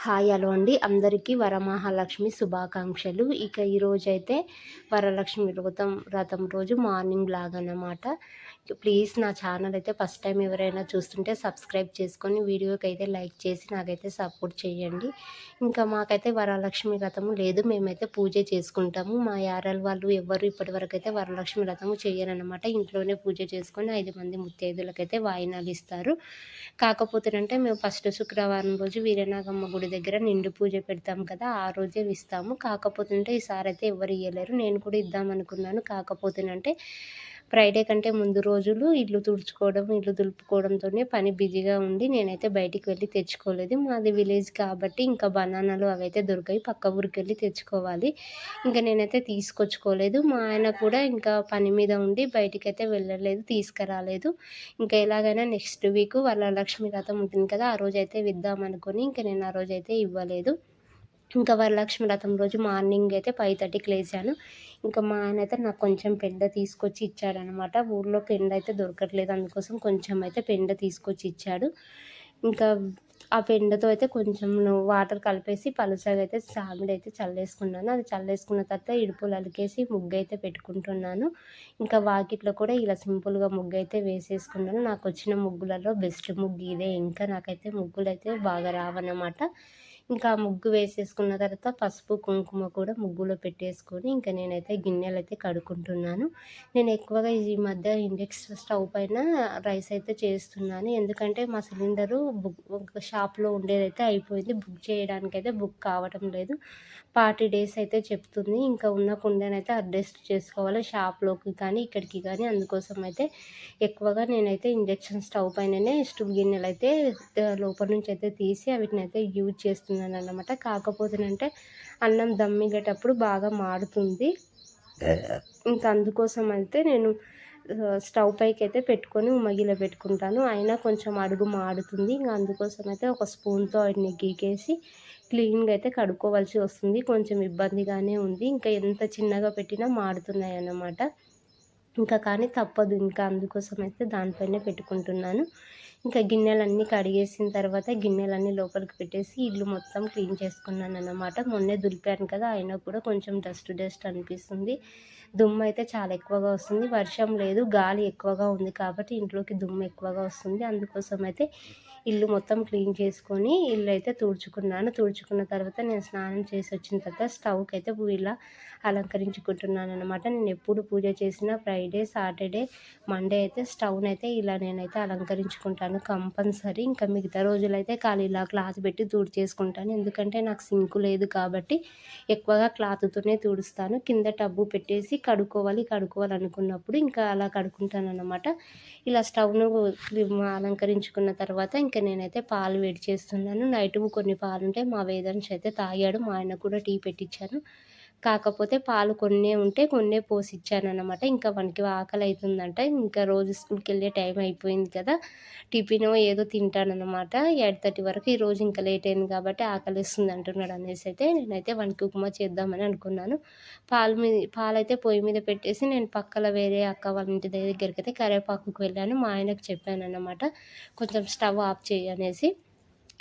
Hi hello అండి. అందరికీ వరమహాలక్ష్మి శుభాకాంక్షలు. ఇక ఈరోజైతే వరలక్ష్మి వ్రతం రోజు మార్నింగ్ లాగనమాట. ప్లీజ్ నా ఛానల్ అయితే ఫస్ట్ టైం ఎవరైనా చూస్తుంటే సబ్స్క్రైబ్ చేసుకొని వీడియోకి అయితే లైక్ చేసి నాకైతే సపోర్ట్ చేయండి. ఇంకా మాకైతే వరలక్ష్మి వ్రతము లేదు, మేమైతే పూజ చేసుకుంటాము. మా యారాలు వాళ్ళు ఎవ్వరు ఇప్పటివరకు అయితే వరలక్ష్మి వ్రతము చేయరనమాట. ఇంట్లోనే పూజ చేసుకొని 5 మంది ముత్తైదులకైతే వాయినాలు ఇస్తారు. కాకపోతేనంటే మేము ఫస్ట్ శుక్రవారం రోజు వీరనాగమ్మ గుడి దగ్గర నిండు పూజ పెడతాం కదా, ఆ రోజే ఇస్తాము. కాకపోతే ఈసారి అయితే ఎవరు ఇవ్వలేరు. నేను కూడా ఇద్దామనుకున్నాను. కాకపోతేనంటే ఫ్రైడే కంటే ముందు రోజులు ఇల్లు తుడుచుకోవడం, ఇల్లు దులుపుకోవడంతోనే పని బిజీగా ఉండి నేనైతే బయటికి వెళ్ళి తెచ్చుకోలేదు. మాది విలేజ్ కాబట్టి ఇంకా బనానాలు అవైతే దొరికాయి, పక్క ఊరికి వెళ్ళి తెచ్చుకోవాలి. ఇంకా నేనైతే తీసుకొచ్చుకోలేదు. మా ఆయన కూడా ఇంకా పని మీద ఉండి బయటికైతే వెళ్ళలేదు, తీసుకురాలేదు. ఇంకా ఎలాగైనా నెక్స్ట్ వీక్ వరలక్ష్మి వ్రతం ఉంటుంది కదా, ఆ రోజైతే ఇద్దామనుకొని ఇంకా నేను ఆ రోజైతే ఇవ్వలేదు. ఇంకా వరలక్ష్మి వ్రతం రోజు మార్నింగ్ అయితే 5:30కి లేచాను. ఇంకా మా ఆయన అయితే నాకు కొంచెం పెండ తీసుకొచ్చి ఇచ్చాడనమాట. ఊర్లో పెండ అయితే దొరకట్లేదు, అందుకోసం కొంచెం అయితే పెండ తీసుకొచ్చి ఇచ్చాడు. ఇంకా ఆ పెండతో అయితే కొంచెం వాటర్ కలిపేసి పలుచగా అయితే సామిడి అయితే చల్లేసుకున్నాను. అది చల్లేసుకున్న తర్వాత ఇడుపులు అలికేసి ముగ్గు అయితే పెట్టుకుంటున్నాను. ఇంకా వాకిట్లో కూడా ఇలా సింపుల్గా ముగ్గు అయితే వేసేసుకున్నాను. నాకు వచ్చిన ముగ్గులలో బెస్ట్ ముగ్గు ఇదే. ఇంకా నాకైతే ముగ్గులు అయితే బాగా రావన్నమాట. ఇంకా ముగ్గు వేసేసుకున్న తర్వాత పసుపు కుంకుమ కూడా ముగ్గులో పెట్టేసుకొని ఇంకా నేనైతే గిన్నెలు అయితే కడుక్కుంటున్నాను. నేను ఎక్కువగా ఈ మధ్య ఇండక్షన్ స్టవ్ పైన రైస్ అయితే చేస్తున్నాను. ఎందుకంటే మా సిలిండరు షాప్లో ఉండేదైతే అయిపోయింది. బుక్ చేయడానికైతే బుక్ కావటం లేదు. 40 డేస్ అయితే చెప్తుంది. ఇంకా ఉన్న కుండనైతే అడ్జస్ట్ చేసుకోవాలి షాప్లోకి కానీ ఇక్కడికి కానీ. అందుకోసం అయితే ఎక్కువగా నేనైతే ఇండక్షన్ స్టవ్ పైననే స్టవ్ గిన్నెలు అయితే లోపల నుంచి అయితే తీసి వీటిని అయితే యూజ్ చేస్తున్నాను అన్నమాట. కాకపోతేనంటే అన్నం దమ్మిగేటప్పుడు బాగా మాడుతుంది. ఇంకా అందుకోసం అయితే నేను స్టవ్ పైకి అయితే పెట్టుకొని ఉమ్మగిల పెట్టుకుంటాను. అయినా కొంచెం అడుగు మాడుతుంది. ఇంకా అందుకోసం అయితే ఒక స్పూన్తో వాటిని గీకేసి క్లీన్గా అయితే కడుక్కోవాల్సి వస్తుంది. కొంచెం ఇబ్బందిగానే ఉంది. ఇంకా ఎంత చిన్నగా పెట్టినా మాడుతున్నాయి అన్నమాట. ఇంకా కానీ తప్పదు, ఇంకా అందుకోసం అయితే దానిపైనే పెట్టుకుంటున్నాను. ఇంకా గిన్నెలన్నీ కడిగేసిన తర్వాత గిన్నెలన్నీ లోపలికి పెట్టేసి ఇల్లు మొత్తం క్లీన్ చేసుకున్నాను అన్నమాట. మొన్నే దులిపాను కదా, అయినా కూడా కొంచెం డస్ట్ అనిపిస్తుంది. దుమ్ము అయితే చాలా ఎక్కువగా వస్తుంది. వర్షం లేదు, గాలి ఎక్కువగా ఉంది కాబట్టి ఇంట్లోకి దుమ్ము ఎక్కువగా వస్తుంది. అందుకోసం అయితే ఇల్లు మొత్తం క్లీన్ చేసుకొని ఇల్లు అయితే తుడుచుకున్న తర్వాత నేను స్నానం చేసి వచ్చిన తర్వాత స్టవ్కి అయితే ఇలా అలంకరించుకుంటున్నాను అనమాట. నేను ఎప్పుడు పూజ చేసినా ఫ్రైడే, సాటర్డే, మండే అయితే స్టవ్ని అయితే ఇలా నేనైతే అలంకరించుకుంటాను కంపల్సరీ. ఇంకా మిగతా రోజులైతే ఖాళీ ఇలా క్లాత్ పెట్టి తుడిచేసుకుంటాను. ఎందుకంటే నాకు సింకు లేదు కాబట్టి ఎక్కువగా క్లాత్తోనే తుడుస్తాను. కింద టబ్బు పెట్టేసి కడుక్కోవాలనుకున్నప్పుడు ఇంకా అలా కడుక్కుంటాను అన్నమాట. ఇలా స్టవ్ను అలంకరించుకున్న తర్వాత ఇంకా నేనైతే పాలు వేడి చేస్తున్నాను. నైట్ కొన్ని పాలు ఉంటే మా వేదాంశ్ అయితే తాగాడు. మా ఆయన కూడా టీ పెట్టించాను. కాకపోతే పాలు కొన్నే ఉంటే కొన్నే పోసిచ్చానన్నమాట. ఇంకా వానికి ఆకలి అవుతుందంట. ఇంకా రోజు స్కూల్కి వెళ్ళే టైం అయిపోయింది కదా, టిఫిన్ ఏదో తింటానన్నమాట 8:30 వరకు. ఈరోజు ఇంకా లేట్ అయింది కాబట్టి ఆకలిస్తుంది అంటున్నాడు అనేసి అయితే నేనైతే వానికి ఉప్మా చేద్దామని అనుకున్నాను. పాలైతే పొయ్యి మీద పెట్టేసి నేను పక్కన వేరే అక్క వాళ్ళ ఇంటి దగ్గరికి అయితే కరివేపాకుకి వెళ్ళాను. మా ఆయనకు చెప్పానన్నమాట, కొంచెం స్టవ్ ఆఫ్ చేయి అనేసి.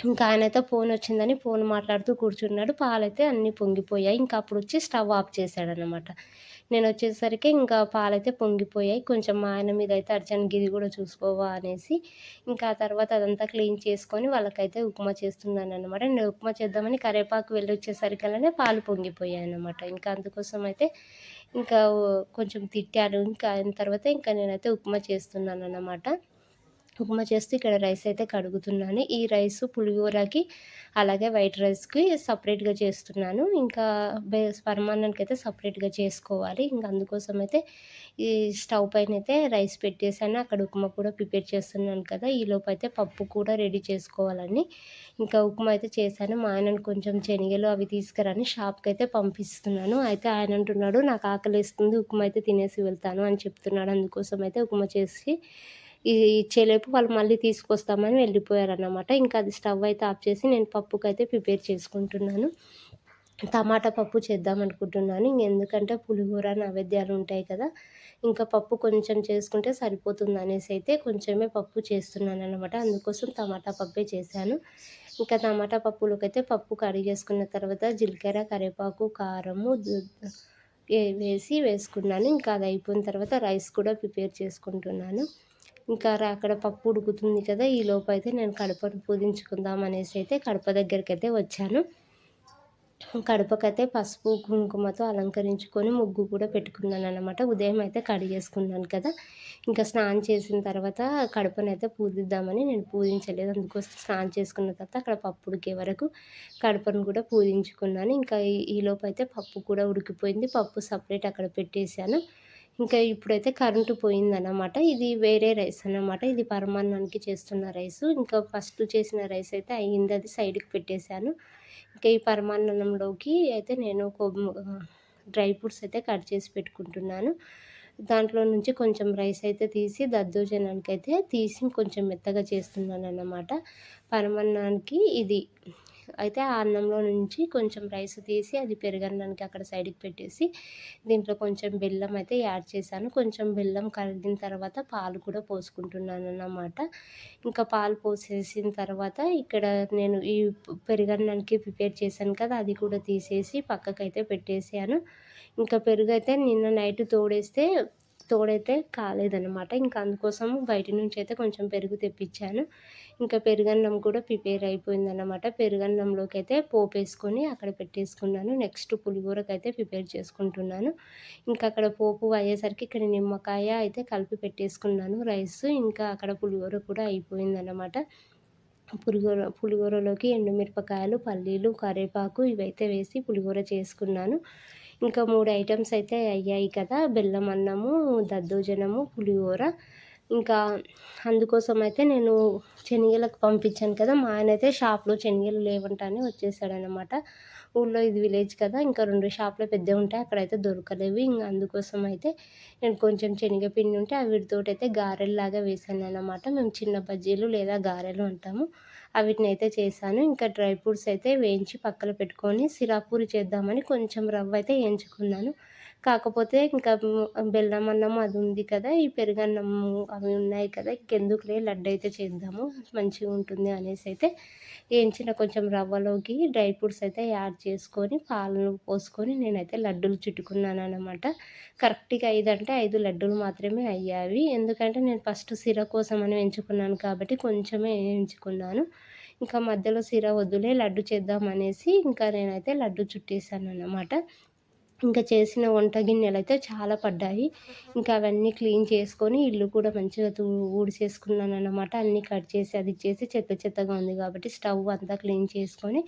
ఇంకా ఆయనైతే ఫోన్ వచ్చిందని ఫోన్ మాట్లాడుతూ కూర్చున్నాడు. పాలైతే అన్నీ పొంగిపోయాయి. ఇంకా అప్పుడు వచ్చి స్టవ్ ఆఫ్ చేశాడనమాట. నేను వచ్చేసరికి ఇంకా పాలైతే పొంగిపోయాయి. కొంచెం మా ఆయన మీద అయితే అర్జెంట్ గిది కూడా చూసుకోవా అనేసి ఇంకా ఆ తర్వాత అదంతా క్లీన్ చేసుకొని వాళ్ళకైతే ఉప్మా చేస్తున్నాను అనమాట. నేను ఉప్మా చేద్దామని కరివేపాకు వెళ్ళి వచ్చేసరికల్లానే పాలు పొంగిపోయాయి అనమాట. ఇంకా అందుకోసం అయితే ఇంకా కొంచెం తిట్టాను. ఇంకా అయిన తర్వాత ఇంకా నేనైతే ఉప్మా చేస్తున్నాను అన్నమాట. ఉప్మా చేస్తూ ఇక్కడ రైస్ అయితే కడుగుతున్నాను. ఈ రైసు పులిహోరకి అలాగే వైట్ రైస్కి సపరేట్గా చేస్తున్నాను. ఇంకా పరమాన్నానికి అయితే సపరేట్గా చేసుకోవాలి. ఇంకా అందుకోసం అయితే ఈ స్టవ్ పైన అయితే రైస్ పెట్టేసాను. అక్కడ ఉప్మా కూడా ప్రిపేర్ చేస్తున్నాను కదా, ఈలోపు అయితే పప్పు కూడా రెడీ చేసుకోవాలని ఇంకా ఉప్మా అయితే చేశాను. మా ఆయనను కొంచెం శనగలు అవి తీసుకురని షాప్కి అయితే పంపిస్తున్నాను. అయితే ఆయన అంటున్నాడు, నాకు ఆకలిస్తుంది, ఉప్మా అయితే తినేసి వెళ్తాను అని చెప్తున్నాడు. అందుకోసం అయితే ఉప్మా చేసి ఇచ్చేలోపు వాళ్ళు మళ్ళీ తీసుకొస్తామని వెళ్ళిపోయారన్నమాట. ఇంకా అది స్టవ్ అయితే ఆఫ్ చేసి నేను పప్పుకైతే ప్రిపేర్ చేసుకుంటున్నాను. టమాటా పప్పు చేద్దాం అనుకుంటున్నాను. ఎందుకంటే పులిహోర నైవేద్యాలు ఉంటాయి కదా, ఇంకా పప్పు కొంచెం చేసుకుంటే సరిపోతుంది అనేసి అయితే కొంచెమే పప్పు చేస్తున్నాను అనమాట. అందుకోసం టమాటా పప్పే చేశాను. ఇంకా టమాటా పప్పులోకైతే పప్పు కడిగేసుకున్న తర్వాత జీలకర్ర, కరివేపాకు, కారము వేసి వేసుకున్నాను. ఇంకా అది అయిపోయిన తర్వాత రైస్ కూడా ప్రిపేర్ చేసుకుంటున్నాను. ఇంకా అక్కడ పప్పు ఉడుకుతుంది కదా, ఈలోపు అయితే నేను కడపను పూజించుకుందాం అనేసి అయితే కడప దగ్గరికైతే వచ్చాను. కడపకైతే పసుపు కుంకుమతో అలంకరించుకొని ముగ్గు కూడా పెట్టుకున్నాను అనమాట. ఉదయం అయితే కడిగేసుకున్నాను కదా, ఇంకా స్నానం చేసిన తర్వాత కడపనైతే పూజిద్దామని నేను పూజించలేదు. అందుకోసం స్నానం చేసుకున్న తర్వాత అక్కడ పప్పు ఉడికే వరకు కడపను కూడా పూజించుకున్నాను. ఇంకా ఈలోపు అయితే పప్పు కూడా ఉడికిపోయింది. పప్పు సపరేట్ అక్కడ పెట్టేశాను. ఇంకా ఇప్పుడైతే కరెంటు పోయిందన్నమాట. ఇది వేరే రైస్ అన్నమాట. ఇది పరమాన్నానికి చేస్తున్న రైసు. ఇంకా ఫస్ట్ చేసిన రైస్ అయితే అయ్యింది, అది సైడ్కి పెట్టేశాను. ఇంకా ఈ పరమాన్నంలోకి అయితే నేను డ్రై ఫ్రూట్స్ అయితే కట్ చేసి పెట్టుకుంటున్నాను. దాంట్లో నుంచి కొంచెం రైస్ అయితే తీసి దద్దోజనానికి అయితే తీసి కొంచెం మెత్తగా చేస్తున్నాను అన్నమాట. పరమాన్నానికి ఇది అయితే ఆ అన్నంలో నుంచి కొంచెం రైస్ తీసి అది పెరుగన్నానికి అక్కడ సైడ్కి పెట్టేసి దీంట్లో కొంచెం బెల్లం అయితే యాడ్ చేశాను. కొంచెం బెల్లం కరిగిన తర్వాత పాలు కూడా పోసుకుంటున్నాను అన్నమాట. ఇంకా పాలు పోసేసిన తర్వాత ఇక్కడ నేను ఈ పెరుగన్నానికి ప్రిపేర్ చేశాను కదా, అది కూడా తీసేసి పక్కకైతే పెట్టేసాను. ఇంకా పెరుగు అయితే నిన్న నైట్ తోడైతే కాలేదనమాట. ఇంకా అందుకోసం బయట నుంచి అయితే కొంచెం పెరుగు తెప్పించాను. ఇంకా పెరుగన్నం కూడా ప్రిపేర్ అయిపోయిందనమాట. పెరుగన్నంలోకి అయితే పోపు వేసుకొని అక్కడ పెట్టేసుకున్నాను. నెక్స్ట్ పులిహోరకైతే ప్రిపేర్ చేసుకుంటున్నాను. ఇంకా అక్కడ పోపు అయ్యేసరికి ఇక్కడ నిమ్మకాయ అయితే కలిపి పెట్టేసుకున్నాను రైస్. ఇంకా అక్కడ పులిహోర కూడా అయిపోయిందనమాట. పులిహోరలోకి ఎండుమిరపకాయలు, పల్లీలు, కరివేపాకు ఇవైతే వేసి పులిహోర చేసుకున్నాను. ఇంకా 3 ఐటమ్స్ అయితే అయ్యాయి కదా, బెల్లం అన్నము, దద్దోజనము, పులిహోర. ఇంకా అందుకోసం అయితే నేను శనగలకు పంపించాను కదా, మా ఆయన అయితే షాప్లో శనగలు లేవంటానే వచ్చేసాడనమాట. ఊళ్ళో ఇది విలేజ్ కదా, ఇంకా 2 షాపులు పెద్దవి ఉంటాయి, అక్కడైతే దొరకలేవు. ఇంకా అందుకోసం అయితే నేను కొంచెం శనగపిండి ఉంటే వీటితోటైతే గారెల్లాగా వేసాను అన్నమాట. మేము చిన్న బజ్జీలు లేదా గారెలు అంటాము, వీటినైతే చేశాను. ఇంకా డ్రై ఫ్రూట్స్ అయితే వేయించి పక్కన పెట్టుకొని సిరాపూరి చేద్దామని కొంచెం రవ్వ అయితే వేయించుకున్నాను. కాకపోతే ఇంకా బెల్లం అన్నము అది ఉంది కదా, ఈ పెరుగన్నము అవి ఉన్నాయి కదా, ఇంకెందుకులే లడ్డు అయితే చేద్దాము మంచిగా ఉంటుంది అనేసి అయితే వేయించిన కొంచెం రవ్వలోకి డ్రై ఫ్రూట్స్ అయితే యాడ్ చేసుకొని పాలను పోసుకొని నేనైతే లడ్డూలు చుట్టుకున్నాను అనమాట. కరెక్ట్గా 5 అంటే 5 లడ్డూలు మాత్రమే అయ్యాయి. ఎందుకంటే నేను ఫస్ట్ సిర కోసం అని ఎంచుకున్నాను కాబట్టి కొంచెమే వేయించుకున్నాను. ఇంకా మధ్యలో సిర వద్దులే లడ్డు చేద్దాం అనేసి ఇంకా నేనైతే లడ్డు చుట్టేసాను అన్నమాట. ఇంకా చేసిన వంట గిన్నెలు అయితే చాలా పడ్డాయి. ఇంకా అవన్నీ క్లీన్ చేసుకొని ఇల్లు కూడా మంచిగా ఊడ్చేసుకున్నాను అన్నమాట. అన్నీ కట్ చేసి అది చేసి చెత్తగా ఉంది కాబట్టి స్టవ్ అంతా క్లీన్ చేసుకొని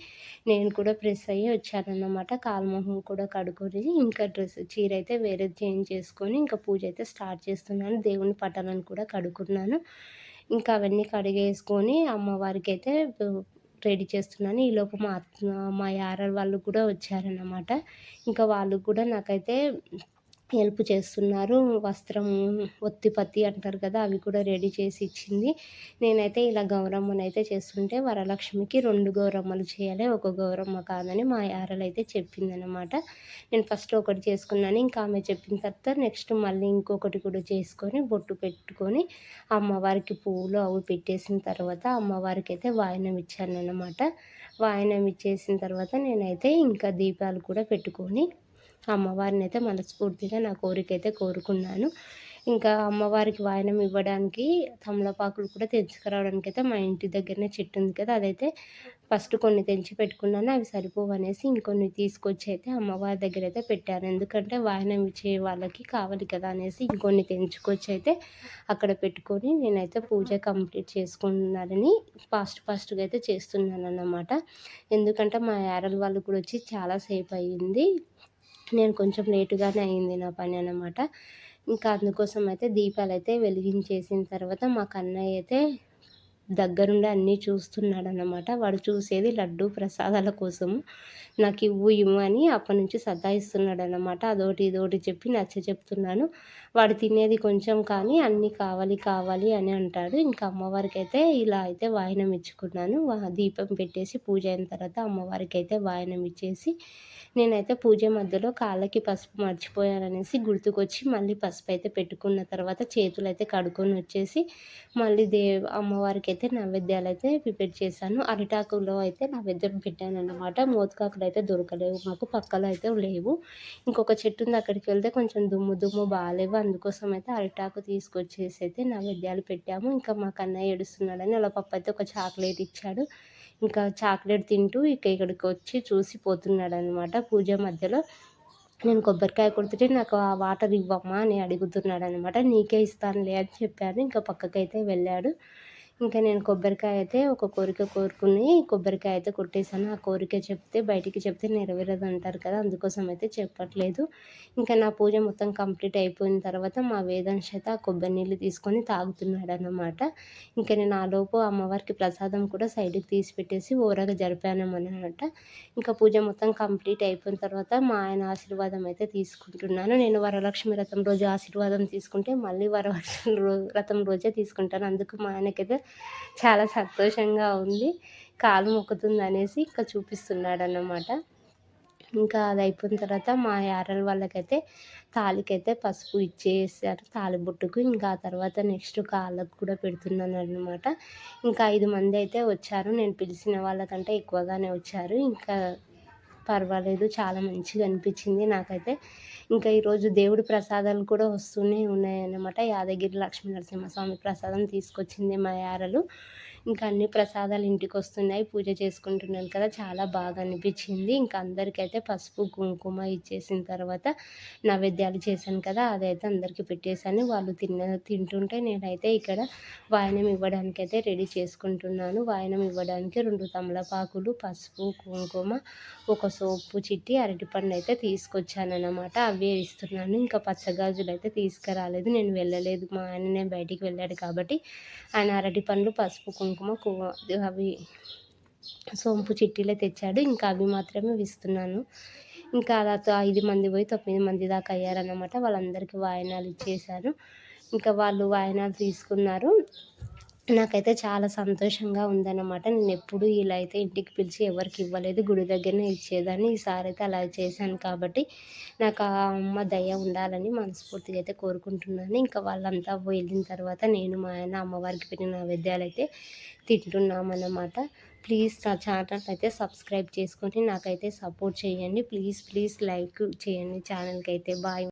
నేను కూడా ఫ్రెష్ అయ్యి వచ్చానన్నమాట. కాలు మొహం కూడా కడుక్కొని ఇంకా చీర అయితే వేరేది చేంజ్ చేసుకొని ఇంకా పూజ అయితే స్టార్ట్ చేస్తున్నాను. దేవుని పటాలను కూడా కడుక్కున్నాను. ఇంకా అవన్నీ కడిగేసుకొని అమ్మవారికి అయితే రెడీ చేస్తున్నాను. ఈలోపు మా యారాలు వాళ్ళు కూడా వచ్చారన్నమాట. ఇంకా వాళ్ళు కూడా నాకైతే హెల్ప్ చేస్తున్నారు. వస్త్రం ఒత్తిపత్తి అంటారు కదా, అవి కూడా రెడీ చేసి ఇచ్చింది. నేనైతే ఇలా గౌరమ్మనైతే చేస్తుంటే వరలక్ష్మికి 2 గౌరమ్మలు చేయాలి, ఒక గౌరమ్మ కాదని మా యారలైతే చెప్పిందనమాట. నేను ఫస్ట్ ఒకటి చేసుకున్నాను. ఇంకా ఆమె చెప్పిన తర్వాత నెక్స్ట్ మళ్ళీ ఇంకొకటి కూడా చేసుకొని బొట్టు పెట్టుకొని అమ్మవారికి పువ్వులు అవి పెట్టేసిన తర్వాత అమ్మవారికి అయితే వాయనం ఇచ్చానన్నమాట. వాయనం ఇచ్చేసిన తర్వాత నేనైతే ఇంకా దీపాలు కూడా పెట్టుకొని అమ్మవారిని అయితే మనస్ఫూర్తిగా నా కోరికైతే కోరుకున్నాను. ఇంకా అమ్మవారికి వాయనం ఇవ్వడానికి తమలపాకులు కూడా తెచ్చుకురావడానికి అయితే మా ఇంటి దగ్గరనే చెట్టు ఉంది కదా, అదైతే ఫస్ట్ కొన్ని తెంచి పెట్టుకున్నాను. అవి సరిపోవనేసి ఇంకొన్ని తీసుకొచ్చి అయితే అమ్మవారి దగ్గర అయితే పెట్టాను. ఎందుకంటే వాయనం ఇచ్చే వాళ్ళకి కావాలి కదా అనేసి ఇంకొన్ని తెంచుకొచ్చి అయితే అక్కడ పెట్టుకొని నేనైతే పూజ కంప్లీట్ చేసుకున్నానని ఫాస్ట్గా అయితే చేస్తున్నాను అన్నమాట. ఎందుకంటే మా యారల్ వాళ్ళు కూడా వచ్చి చాలాసేపు అయ్యింది. నేను కొంచెం లేటుగానే అయింది నా పని అన్నమాట. ఇంకా అందుకోసం అయితే దీపాలు అయితే వెలిగించేసిన తర్వాత మా కన్నయ్య అయితే దగ్గరుండి అన్నీ చూస్తున్నాడనమాట. వాడు చూసేది లడ్డు ప్రసాదాల కోసము. నాకు ఇవ్వు అని అప్పటి నుంచి సతాయిస్తున్నాడనమాట. అదోటి ఇదోటి చెప్పి చెప్తున్నాను. వాడు తినేది కొంచెం కానీ అన్నీ కావాలి అని అంటాడు. ఇంకా అమ్మవారికి అయితే ఇలా అయితే వాయనం ఇచ్చుకున్నాను. దీపం పెట్టేసి పూజ అయిన తర్వాత అమ్మవారికి అయితే వాయనం ఇచ్చేసి నేనైతే పూజ మధ్యలో కాళ్ళకి పసుపు మర్చిపోయాననేసి గుర్తుకొచ్చి మళ్ళీ పసుపు అయితే పెట్టుకున్న తర్వాత చేతులు అయితే కడుక్కొని వచ్చేసి మళ్ళీ అమ్మవారికి అయితే నైవేద్యాలు అయితే ప్రిపేర్ చేశాను. అరిటాకులో అయితే నైవేద్యం పెట్టానన్నమాట. మోదకాకులు అయితే దొరకలేవు మాకు, పక్కలో అయితే లేవు. ఇంకొక చెట్టు ఉంది, అక్కడికి వెళ్తే కొంచెం దుమ్ము దుమ్ము బాగాలేవు, అందుకోసం అయితే అరిటాకు తీసుకొచ్చేసి అయితే నైవేద్యాలు పెట్టాము. ఇంకా మా కన్నయ్య ఏడుస్తున్నాడని వాళ్ళ పప్పు అయితే ఒక చాక్లెట్ ఇచ్చాడు. ఇంకా చాక్లెట్ తింటూ ఇక్కడికి వచ్చి చూసి పోతున్నాడనమాట. పూజ మధ్యలో నేను కొబ్బరికాయ కొడుతుంటే నాకు ఆ వాటర్ ఇవ్వమ్మా అని అడుగుతున్నాడనమాట. నీకే ఇస్తానులే అని చెప్పాను. ఇంకా పక్కకైతే వెళ్ళాడు. ఇంకా నేను కొబ్బరికాయ అయితే ఒక కోరిక కోరుకుని కొబ్బరికాయ అయితే కొట్టేసాను. ఆ కోరిక బయటికి చెప్తే నెరవేరదు అంటారు కదా, అందుకోసం అయితే చెప్పట్లేదు. ఇంకా నా పూజ మొత్తం కంప్లీట్ అయిపోయిన తర్వాత మా వేదాంశ అయితే ఆ కొబ్బరి నీళ్ళు తీసుకొని తాగుతున్నాడనమాట. ఇంకా నేను ఆలోపు అమ్మవారికి ప్రసాదం కూడా సైడ్కి తీసి పెట్టేసి ఓరగా జరిపానన్నమాట. ఇంకా పూజ మొత్తం కంప్లీట్ అయిపోయిన తర్వాత మా ఆయన ఆశీర్వాదం అయితే తీసుకుంటున్నాను. నేను వరలక్ష్మి వ్రతం రోజు ఆశీర్వాదం తీసుకుంటే మళ్ళీ వరలక్ష్మి వ్రతం రోజే తీసుకుంటాను. అందుకు మా ఆయనకైతే చాలా సంతోషంగా ఉంది. కాలు మొక్కుతుంది అనేసి ఇంకా చూపిస్తున్నాడన్నమాట. ఇంకా అది అయిపోయిన తర్వాత మా యారాలు వాళ్ళకైతే తాళికైతే పసుపు ఇచ్చేసారు, తాళిబొట్టుకు. ఇంకా ఆ తర్వాత నెక్స్ట్ కాళ్ళకు కూడా పెడుతున్నాను అనమాట. ఇంకా 5 మంది అయితే వచ్చారు. నేను పిలిచిన వాళ్ళకంటే ఎక్కువగానే వచ్చారు. ఇంకా పర్వాలేదు, చాలా మంచిగా అనిపించింది నాకైతే. ఇంకా ఈరోజు దేవుడి ప్రసాదాలు కూడా వస్తూనే ఉన్నాయన్నమాట. యాదగిరి లక్ష్మీ నరసింహస్వామి ప్రసాదం తీసుకొచ్చింది మా యారలు. ఇంకా అన్ని ప్రసాదాలు ఇంటికి వస్తున్నాయి. పూజ చేసుకుంటున్నాను కదా, చాలా బాగా అనిపించింది. ఇంకా అందరికైతే పసుపు కుంకుమ ఇచ్చేసిన తర్వాత నైవేద్యాలు చేశాను కదా, అదైతే అందరికీ పెట్టేశాను. వాళ్ళు తింటుంటే నేనైతే ఇక్కడ వాయనం ఇవ్వడానికైతే రెడీ చేసుకుంటున్నాను. వాయనం ఇవ్వడానికి 2 తమలపాకులు, పసుపు, కుంకుమ, ఒక సోపు చిట్టి, అరటిపండు అయితే తీసుకొచ్చానన్నమాట. అవే ఇస్తున్నాను. ఇంకా పచ్చగాజులు అయితే తీసుకురాలేదు, నేను వెళ్ళలేదు. మా ఆయననే బయటికి వెళ్ళాడు కాబట్టి ఆయన అరటిపండ్లు, పసుపు, కుంకుమ, అవి సోంపు చిట్టీలే తెచ్చాడు. ఇంకా అవి మాత్రమే ఇస్తున్నాను. ఇంకా అలా 5 మంది పోయి 9 మంది దాకా అయ్యారన్నమాట. వాళ్ళందరికీ వాయినాలు ఇచ్చేశారు. ఇంకా వాళ్ళు వాయినాలు తీసుకున్నారు. నాకైతే చాలా సంతోషంగా ఉందన్నమాట. నేను ఎప్పుడు ఇలా అయితే ఇంటికి పిలిచి ఎవరికి ఇవ్వలేదు, గుడి దగ్గరనే ఇచ్చేదాన్ని. ఈసారి అయితే అలా చేశాను కాబట్టి నాకు ఆ అమ్మ దయ ఉండాలని మనస్ఫూర్తిగా అయితే కోరుకుంటున్నాను. ఇంకా వాళ్ళంతా వెళ్ళిన తర్వాత నేను మా ఆయన అమ్మవారికి పెట్టిన నైవేద్యాలు అయితే తింటున్నామన్నమాట. ప్లీజ్ నా ఛానల్ అయితే సబ్స్క్రైబ్ చేసుకొని నాకైతే సపోర్ట్ చేయండి. ప్లీజ్ లైక్ చేయండి ఛానల్కి అయితే. బాయ్.